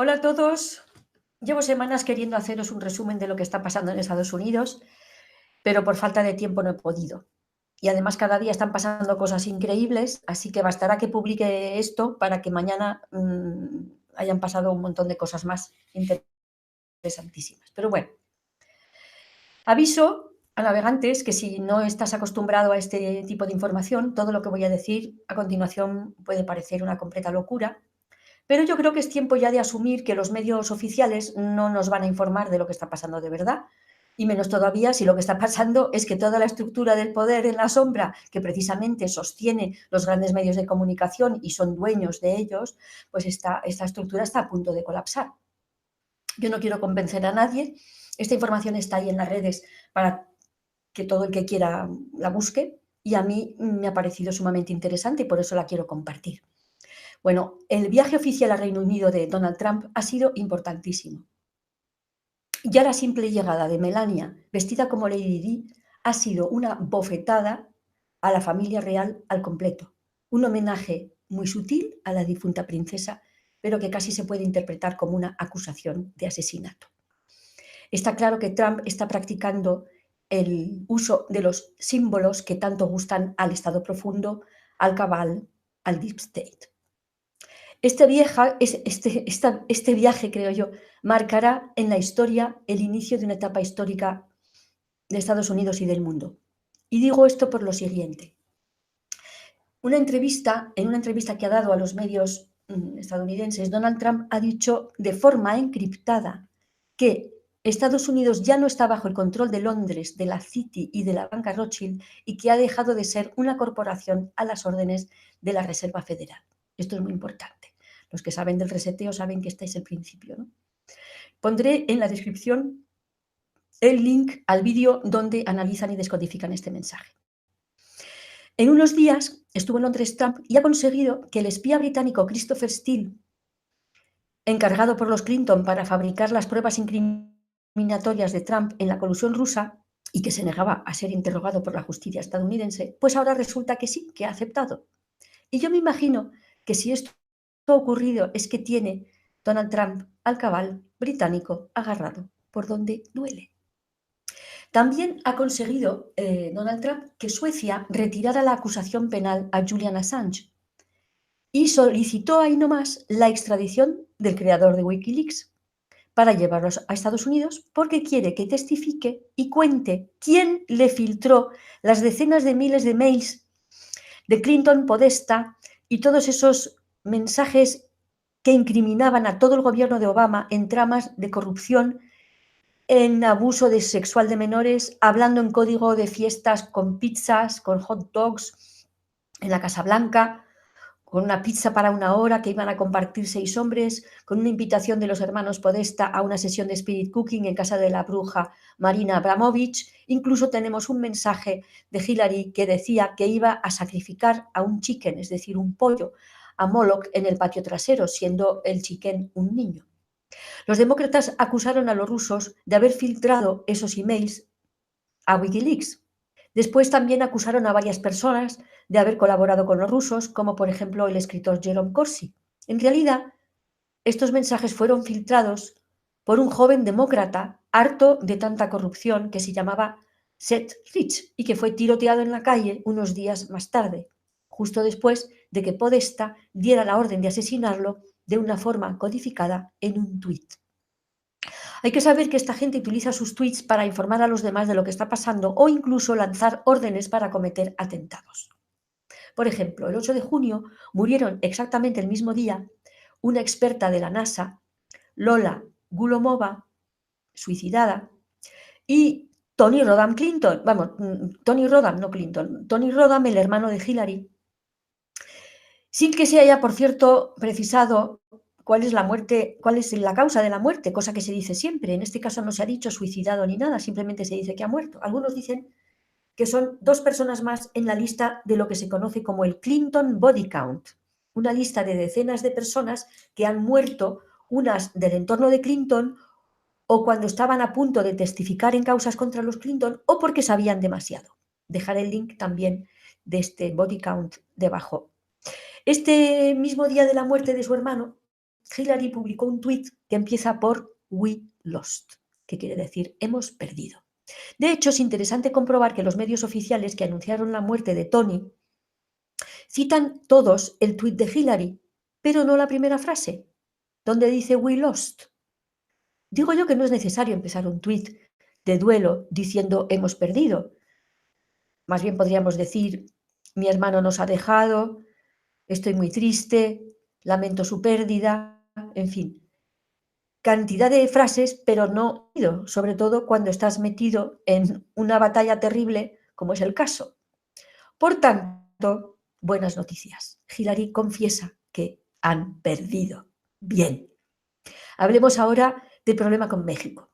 Hola a todos. Llevo semanas queriendo haceros un resumen de lo que está pasando en Estados Unidos, pero por falta de tiempo no he podido. Y además cada día están pasando cosas increíbles, así que bastará que publique esto para que mañana hayan pasado un montón de cosas más interesantísimas. Pero bueno, aviso a navegantes que si no estás acostumbrado a este tipo de información, todo lo que voy a decir a continuación puede parecer una completa locura. Pero yo creo que es tiempo ya de asumir que los medios oficiales no nos van a informar de lo que está pasando de verdad, y menos todavía si lo que está pasando es que toda la estructura del poder en la sombra, que precisamente sostiene los grandes medios de comunicación y son dueños de ellos, pues esta estructura está a punto de colapsar. Yo no quiero convencer a nadie, esta información está ahí en las redes para que todo el que quiera la busque, y a mí me ha parecido sumamente interesante y por eso la quiero compartir. Bueno, el viaje oficial al Reino Unido de Donald Trump ha sido importantísimo. Ya la simple llegada de Melania, vestida como Lady Di, ha sido una bofetada a la familia real al completo. Un homenaje muy sutil a la difunta princesa, pero que casi se puede interpretar como una acusación de asesinato. Está claro que Trump está practicando el uso de los símbolos que tanto gustan al Estado profundo, al cabal, al Deep State. Este viaje, creo yo, marcará en la historia el inicio de una etapa histórica de Estados Unidos y del mundo. Y digo esto por lo siguiente. En una entrevista que ha dado a los medios estadounidenses, Donald Trump ha dicho de forma encriptada que Estados Unidos ya no está bajo el control de Londres, de la Citi y de la banca Rothschild, y que ha dejado de ser una corporación a las órdenes de la Reserva Federal. Esto es muy importante. Los que saben del reseteo saben que este es el principio, ¿no? Pondré en la descripción el link al vídeo donde analizan y descodifican este mensaje. En unos días estuvo en Londres Trump y ha conseguido que el espía británico Christopher Steele, encargado por los Clinton para fabricar las pruebas incriminatorias de Trump en la colusión rusa y que se negaba a ser interrogado por la justicia estadounidense, pues ahora resulta que sí, que ha aceptado. Y yo me imagino que si esto ha ocurrido es que tiene Donald Trump al cabal británico agarrado por donde duele. También ha conseguido Donald Trump que Suecia retirara la acusación penal a Julian Assange y solicitó ahí nomás la extradición del creador de Wikileaks para llevarlos a Estados Unidos porque quiere que testifique y cuente quién le filtró las decenas de miles de mails de Clinton, Podesta y todos esos mensajes que incriminaban a todo el gobierno de Obama en tramas de corrupción, en abuso sexual de menores, hablando en código de fiestas con pizzas, con hot dogs en la Casa Blanca, con una pizza para una hora que iban a compartir 6 hombres, con una invitación de los hermanos Podesta a una sesión de spirit cooking en casa de la bruja Marina Abramovich. Incluso tenemos un mensaje de Hillary que decía que iba a sacrificar a un chicken, es decir, un pollo, a Moloch en el patio trasero, siendo el chicken un niño. Los demócratas acusaron a los rusos de haber filtrado esos emails a Wikileaks. Después también acusaron a varias personas de haber colaborado con los rusos, como por ejemplo el escritor Jerome Corsi. En realidad, estos mensajes fueron filtrados por un joven demócrata harto de tanta corrupción que se llamaba Seth Rich y que fue tiroteado en la calle unos días más tarde, justo después de que Podesta diera la orden de asesinarlo de una forma codificada en un tuit. Hay que saber que esta gente utiliza sus tweets para informar a los demás de lo que está pasando o incluso lanzar órdenes para cometer atentados. Por ejemplo, el 8 de junio murieron exactamente el mismo día una experta de la NASA, Lola Gulomova, suicidada, y Tony Rodham Clinton, Tony Rodham, no Clinton, Tony Rodham, el hermano de Hillary, sin que se haya, por cierto, precisado cuál es la causa de la muerte, cosa que se dice siempre. En este caso no se ha dicho suicidado ni nada, simplemente se dice que ha muerto. Algunos dicen que son 2 personas más en la lista de lo que se conoce como el Clinton Body Count, una lista de decenas de personas que han muerto, unas del entorno de Clinton o cuando estaban a punto de testificar en causas contra los Clinton o porque sabían demasiado. Dejaré el link también de este body count debajo. Este mismo día de la muerte de su hermano, Hillary publicó un tuit que empieza por "We lost", que quiere decir hemos perdido. De hecho, es interesante comprobar que los medios oficiales que anunciaron la muerte de Tony citan todos el tuit de Hillary, pero no la primera frase, donde dice "We lost". Digo yo que no es necesario empezar un tuit de duelo diciendo hemos perdido. Más bien podríamos decir mi hermano nos ha dejado, estoy muy triste, lamento su pérdida, en fin. Cantidad de frases, pero no, sobre todo cuando estás metido en una batalla terrible, como es el caso. Por tanto, buenas noticias. Hillary confiesa que han perdido. Bien. Hablemos ahora del problema con México.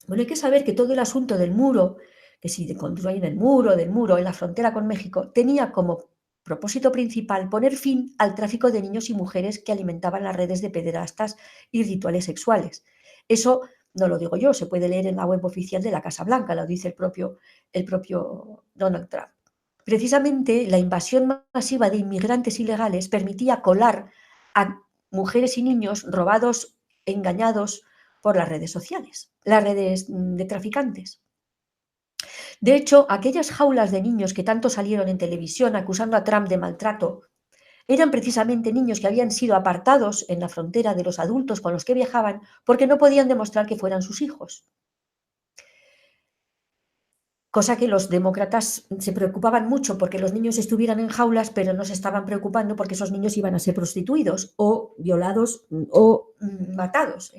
Bueno, hay que saber que todo el asunto del muro, que si construyen el muro, del muro en la frontera con México, tenía como propósito principal poner fin al tráfico de niños y mujeres que alimentaban las redes de pederastas y rituales sexuales. Eso no lo digo yo, se puede leer en la web oficial de la Casa Blanca, lo dice el propio Donald Trump. Precisamente la invasión masiva de inmigrantes ilegales permitía colar a mujeres y niños robados, engañados por las redes sociales, las redes de traficantes. De hecho, aquellas jaulas de niños que tanto salieron en televisión acusando a Trump de maltrato eran precisamente niños que habían sido apartados en la frontera de los adultos con los que viajaban porque no podían demostrar que fueran sus hijos. Cosa que los demócratas se preocupaban mucho porque los niños estuvieran en jaulas, pero no se estaban preocupando porque esos niños iban a ser prostituidos o violados o matados.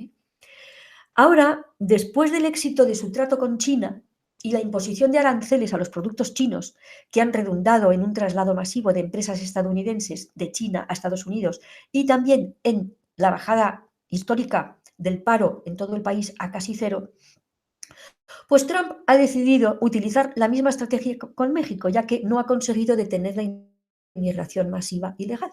Ahora, después del éxito de su trato con China y la imposición de aranceles a los productos chinos, que han redundado en un traslado masivo de empresas estadounidenses de China a Estados Unidos y también en la bajada histórica del paro en todo el país a casi cero, pues Trump ha decidido utilizar la misma estrategia con México, ya que no ha conseguido detener la inmigración masiva ilegal.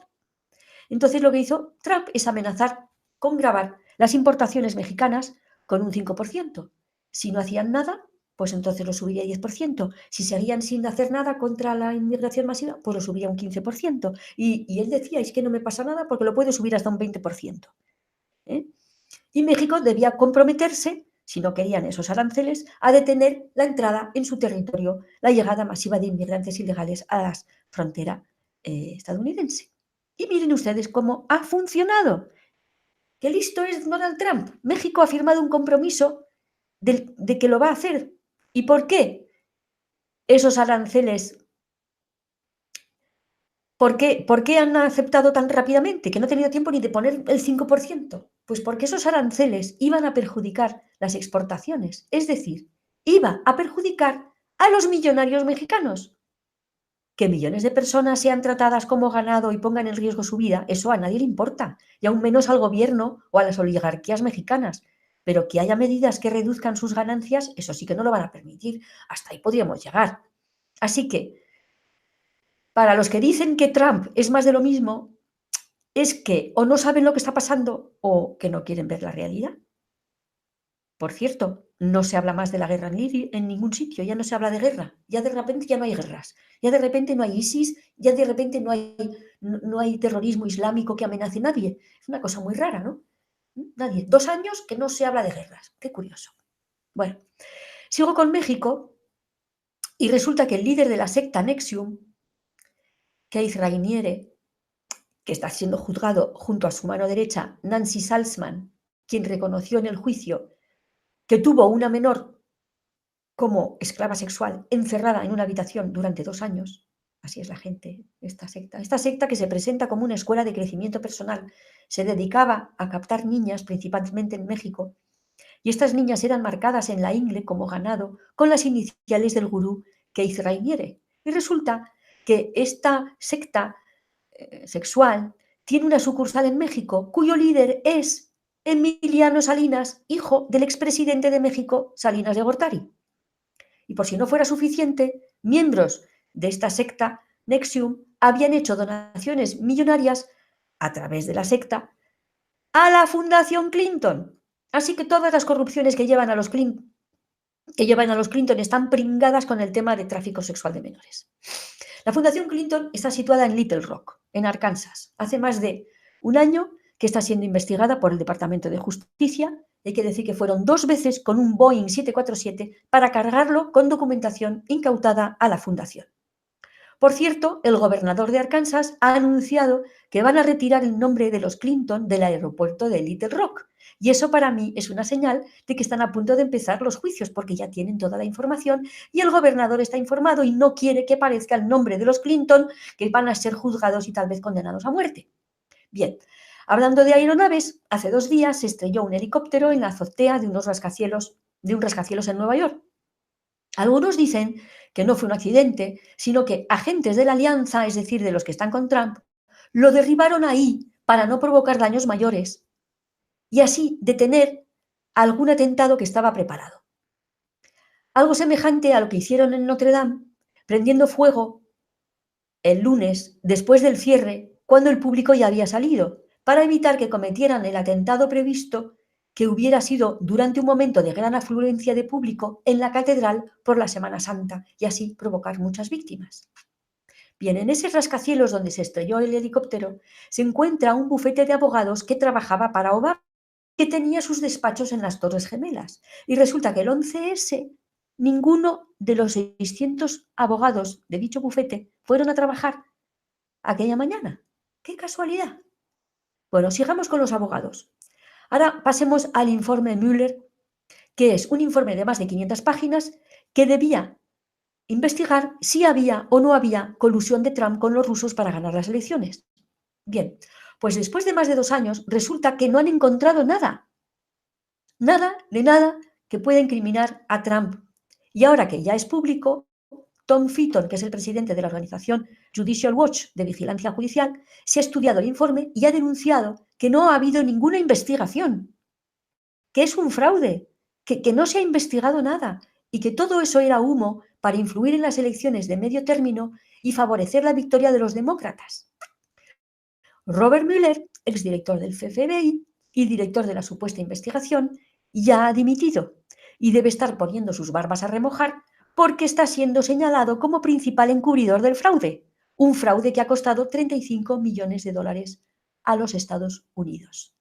Entonces lo que hizo Trump es amenazar con gravar las importaciones mexicanas con un 5%. Si no hacían nada, pues entonces lo subiría a 10%. Si seguían sin hacer nada contra la inmigración masiva, pues lo subía a un 15%. Y él decía, es que no me pasa nada porque lo puede subir hasta un 20%. Y México debía comprometerse, si no querían esos aranceles, a detener la entrada en su territorio, la llegada masiva de inmigrantes ilegales a la frontera estadounidense. Y miren ustedes cómo ha funcionado. Qué listo es Donald Trump. México ha firmado un compromiso de que lo va a hacer. ¿Y por qué esos aranceles? ¿Por qué han aceptado tan rápidamente? Que no ha tenido tiempo ni de poner el 5%. Pues porque esos aranceles iban a perjudicar las exportaciones. Es decir, iba a perjudicar a los millonarios mexicanos. Que millones de personas sean tratadas como ganado y pongan en riesgo su vida, eso a nadie le importa, y aún menos al gobierno o a las oligarquías mexicanas. Pero que haya medidas que reduzcan sus ganancias, eso sí que no lo van a permitir. Hasta ahí podríamos llegar. Así que, para los que dicen que Trump es más de lo mismo, es que o no saben lo que está pasando o que no quieren ver la realidad. Por cierto, no se habla más de la guerra en ningún sitio, ya no se habla de guerra, ya de repente ya no hay guerras, ya de repente no hay ISIS, ya de repente no hay terrorismo islámico que amenace a nadie. Es una cosa muy rara, ¿no? Nadie. 2 años que no se habla de guerras. Qué curioso. Bueno, sigo con México y resulta que el líder de la secta Nexium, Keith Rainiere, que está siendo juzgado junto a su mano derecha, Nancy Salzman, quien reconoció en el juicio que tuvo una menor como esclava sexual encerrada en una habitación durante 2 años. Así es la gente, esta secta. Esta secta, que se presenta como una escuela de crecimiento personal, se dedicaba a captar niñas, principalmente en México, y estas niñas eran marcadas en la ingle como ganado con las iniciales del gurú Keith Rainiere. Y resulta que esta secta sexual tiene una sucursal en México cuyo líder es Emiliano Salinas, hijo del expresidente de México, Salinas de Gortari. Y por si no fuera suficiente, miembros de esta secta Nexium habían hecho donaciones millonarias a través de la secta a la Fundación Clinton. Así que todas las corrupciones que llevan a los Clinton están pringadas con el tema de tráfico sexual de menores. La Fundación Clinton está situada en Little Rock, en Arkansas. Hace más de un año que está siendo investigada por el Departamento de Justicia. Hay que decir que fueron 2 veces con un Boeing 747 para cargarlo con documentación incautada a la fundación. Por cierto, el gobernador de Arkansas ha anunciado que van a retirar el nombre de los Clinton del aeropuerto de Little Rock. Y eso para mí es una señal de que están a punto de empezar los juicios porque ya tienen toda la información y el gobernador está informado y no quiere que aparezca el nombre de los Clinton, que van a ser juzgados y tal vez condenados a muerte. Bien, hablando de aeronaves, hace 2 días se estrelló un helicóptero en la azotea de un rascacielos en Nueva York. Algunos dicen que no fue un accidente, sino que agentes de la alianza, es decir, de los que están con Trump, lo derribaron ahí para no provocar daños mayores y así detener algún atentado que estaba preparado. Algo semejante a lo que hicieron en Notre Dame, prendiendo fuego el lunes después del cierre, cuando el público ya había salido, para evitar que cometieran el atentado previsto que hubiera sido durante un momento de gran afluencia de público en la catedral por la Semana Santa y así provocar muchas víctimas. Bien, en ese rascacielos donde se estrelló el helicóptero se encuentra un bufete de abogados que trabajaba para Obama, que tenía sus despachos en las Torres Gemelas. Y resulta que el 11S, ninguno de los 600 abogados de dicho bufete fueron a trabajar aquella mañana. ¡Qué casualidad! Bueno, sigamos con los abogados. Ahora pasemos al informe Mueller, que es un informe de más de 500 páginas que debía investigar si había o no había colusión de Trump con los rusos para ganar las elecciones. Bien, pues después de más de 2 años resulta que no han encontrado nada de nada que pueda incriminar a Trump. Y ahora que ya es público, Tom Fitton, que es el presidente de la organización Judicial Watch de Vigilancia Judicial, se ha estudiado el informe y ha denunciado que no ha habido ninguna investigación, que es un fraude, que no se ha investigado nada y que todo eso era humo para influir en las elecciones de medio término y favorecer la victoria de los demócratas. Robert Mueller, exdirector del FBI y director de la supuesta investigación, ya ha dimitido y debe estar poniendo sus barbas a remojar porque está siendo señalado como principal encubridor del fraude, un fraude que ha costado 35 millones de dólares a los Estados Unidos.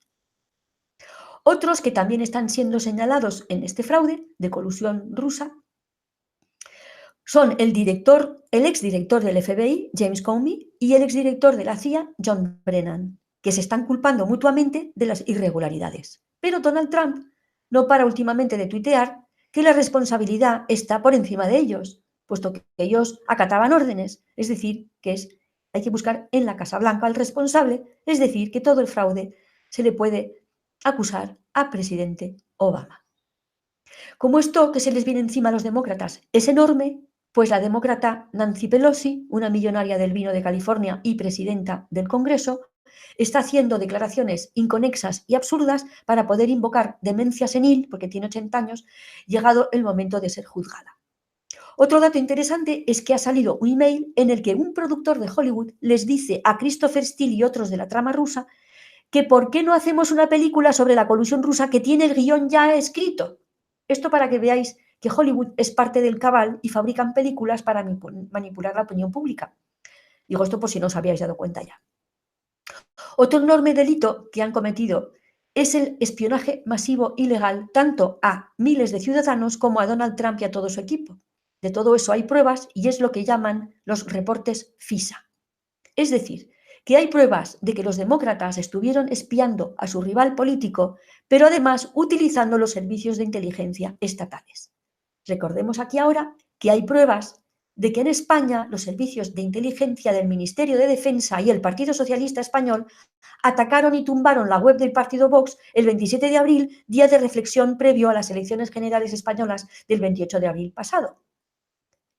Otros que también están siendo señalados en este fraude de colusión rusa son el exdirector del FBI, James Comey, y el exdirector de la CIA, John Brennan, que se están culpando mutuamente de las irregularidades. Pero Donald Trump no para últimamente de tuitear que la responsabilidad está por encima de ellos, puesto que ellos acataban órdenes, es decir, hay que buscar en la Casa Blanca al responsable, es decir, que todo el fraude se le puede acusar al presidente Obama. Como esto que se les viene encima a los demócratas es enorme, pues la demócrata Nancy Pelosi, una millonaria del vino de California y presidenta del Congreso, está haciendo declaraciones inconexas y absurdas para poder invocar demencia senil, porque tiene 80 años, llegado el momento de ser juzgada. Otro dato interesante es que ha salido un email en el que un productor de Hollywood les dice a Christopher Steele y otros de la trama rusa que por qué no hacemos una película sobre la colusión rusa que tiene el guión ya escrito. Esto para que veáis que Hollywood es parte del cabal y fabrican películas para manipular la opinión pública. Digo esto por si no os habíais dado cuenta ya. Otro enorme delito que han cometido es el espionaje masivo ilegal tanto a miles de ciudadanos como a Donald Trump y a todo su equipo. De todo eso hay pruebas y es lo que llaman los reportes FISA. Es decir, que hay pruebas de que los demócratas estuvieron espiando a su rival político, pero además utilizando los servicios de inteligencia estatales. Recordemos aquí ahora que hay pruebas de que en España los servicios de inteligencia del Ministerio de Defensa y el Partido Socialista Español atacaron y tumbaron la web del partido Vox el 27 de abril, día de reflexión previo a las elecciones generales españolas del 28 de abril pasado.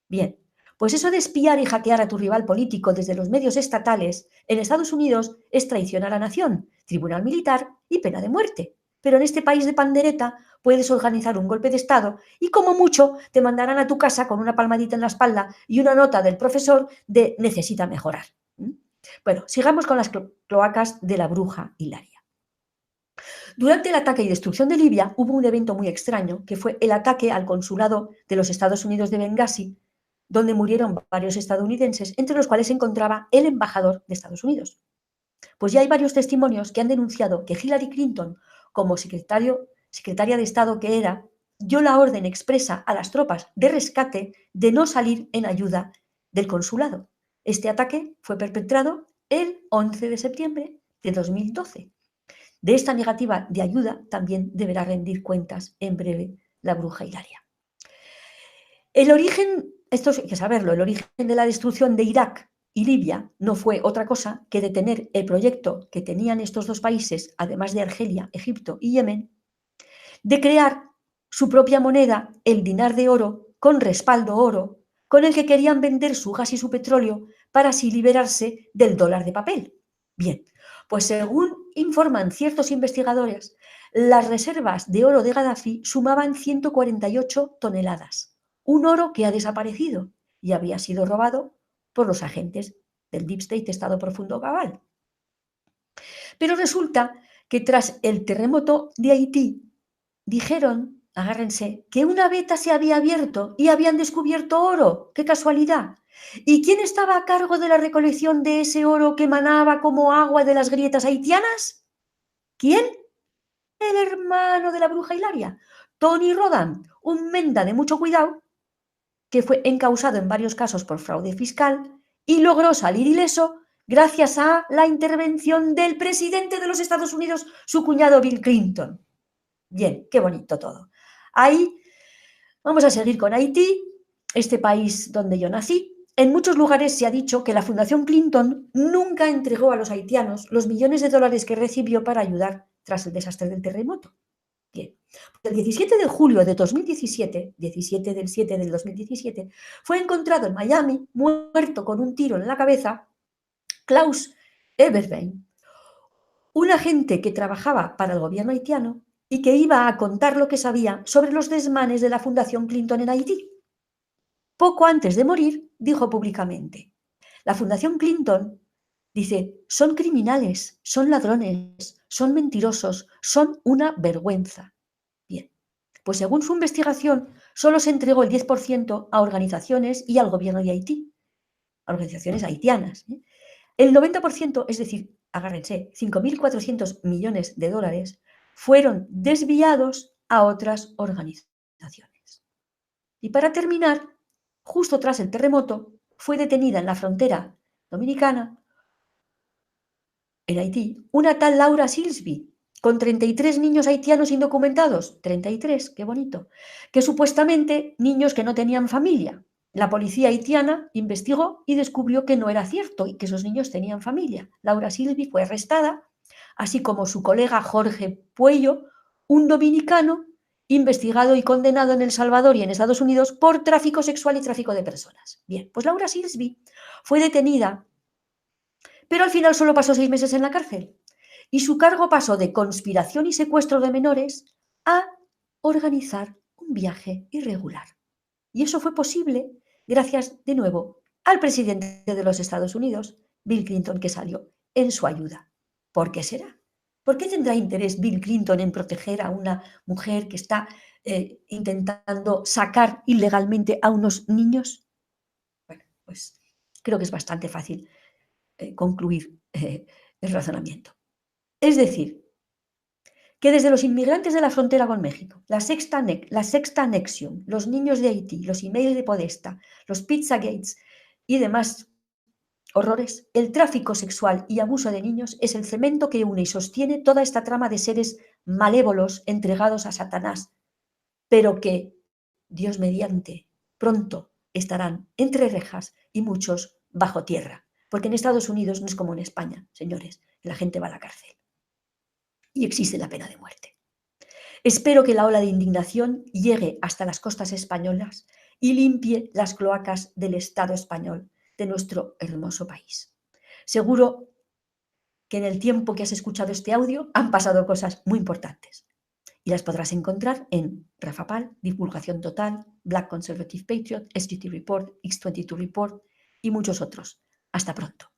Bien, pues eso de espiar y hackear a tu rival político desde los medios estatales en Estados Unidos es traición a la nación, tribunal militar y pena de muerte. Pero en este país de pandereta puedes organizar un golpe de Estado y como mucho te mandarán a tu casa con una palmadita en la espalda y una nota del profesor de necesita mejorar. Bueno, sigamos con las cloacas de la bruja Hilaria. Durante el ataque y destrucción de Libia hubo un evento muy extraño que fue el ataque al consulado de los Estados Unidos de Bengasi, donde murieron varios estadounidenses, entre los cuales se encontraba el embajador de Estados Unidos. Pues ya hay varios testimonios que han denunciado que Hillary Clinton, como secretaria de Estado que era, dio la orden expresa a las tropas de rescate de no salir en ayuda del consulado. Este ataque fue perpetrado el 11 de septiembre de 2012. De esta negativa de ayuda también deberá rendir cuentas en breve la bruja Hilaria. El origen, esto hay que saberlo, el origen de la destrucción de Irak y Libia no fue otra cosa que detener el proyecto que tenían estos dos países, además de Argelia, Egipto y Yemen, de crear su propia moneda, el dinar de oro, con respaldo oro, con el que querían vender su gas y su petróleo para así liberarse del dólar de papel. Bien, pues según informan ciertos investigadores, las reservas de oro de Gaddafi sumaban 148 toneladas, un oro que ha desaparecido y había sido robado por los agentes del Deep State, Estado Profundo Cabal. Pero resulta que tras el terremoto de Haití, dijeron, agárrense, que una veta se había abierto y habían descubierto oro. ¡Qué casualidad! ¿Y quién estaba a cargo de la recolección de ese oro que emanaba como agua de las grietas haitianas? ¿Quién? El hermano de la bruja Hilaria, Tony Rodan, un menda de mucho cuidado, que fue encausado en varios casos por fraude fiscal y logró salir ileso gracias a la intervención del presidente de los Estados Unidos, su cuñado Bill Clinton. Bien, qué bonito todo. Ahí vamos a seguir con Haití, este país donde yo nací. En muchos lugares se ha dicho que la Fundación Clinton nunca entregó a los haitianos los millones de dólares que recibió para ayudar tras el desastre del terremoto. Bien, el 17 de julio de 2017, 17 del 7 del 2017, fue encontrado en Miami, muerto con un tiro en la cabeza, Klaus Eberbein, un agente que trabajaba para el gobierno haitiano y que iba a contar lo que sabía sobre los desmanes de la Fundación Clinton en Haití. Poco antes de morir, dijo públicamente, la Fundación Clinton, dice, son criminales, son ladrones, son mentirosos, son una vergüenza. Bien, pues según su investigación, solo se entregó el 10% a organizaciones y al gobierno de Haití, a organizaciones haitianas. El 90%, es decir, agárrense, 5.400 millones de dólares, fueron desviados a otras organizaciones. Y para terminar, justo tras el terremoto, fue detenida en la frontera dominicana, en Haití, una tal Laura Silsby, con 33 niños haitianos indocumentados, 33, qué bonito, que supuestamente niños que no tenían familia. La policía haitiana investigó y descubrió que no era cierto y que esos niños tenían familia. Laura Silsby fue arrestada, así como su colega Jorge Puello, un dominicano investigado y condenado en El Salvador y en Estados Unidos por tráfico sexual y tráfico de personas. Bien, pues Laura Silsby fue detenida, pero al final solo pasó 6 meses en la cárcel y su cargo pasó de conspiración y secuestro de menores a organizar un viaje irregular. Y eso fue posible gracias, de nuevo, al presidente de los Estados Unidos, Bill Clinton, que salió en su ayuda. ¿Por qué será? ¿Por qué tendrá interés Bill Clinton en proteger a una mujer que está intentando sacar ilegalmente a unos niños? Bueno, pues creo que es bastante fácil concluir el razonamiento. Es decir, que desde los inmigrantes de la frontera con México, la sexta anexión, los niños de Haití, los emails de Podesta, los Pizzagates y demás horrores, el tráfico sexual y abuso de niños es el cemento que une y sostiene toda esta trama de seres malévolos entregados a Satanás, pero que, Dios mediante, pronto estarán entre rejas y muchos bajo tierra, porque en Estados Unidos no es como en España, señores, la gente va a la cárcel y existe la pena de muerte. Espero que la ola de indignación llegue hasta las costas españolas y limpie las cloacas del Estado español, de nuestro hermoso país. Seguro que en el tiempo que has escuchado este audio han pasado cosas muy importantes y las podrás encontrar en Rafa Pal, Divulgación Total, Black Conservative Patriot, SGT Report, X22 Report y muchos otros. Hasta pronto.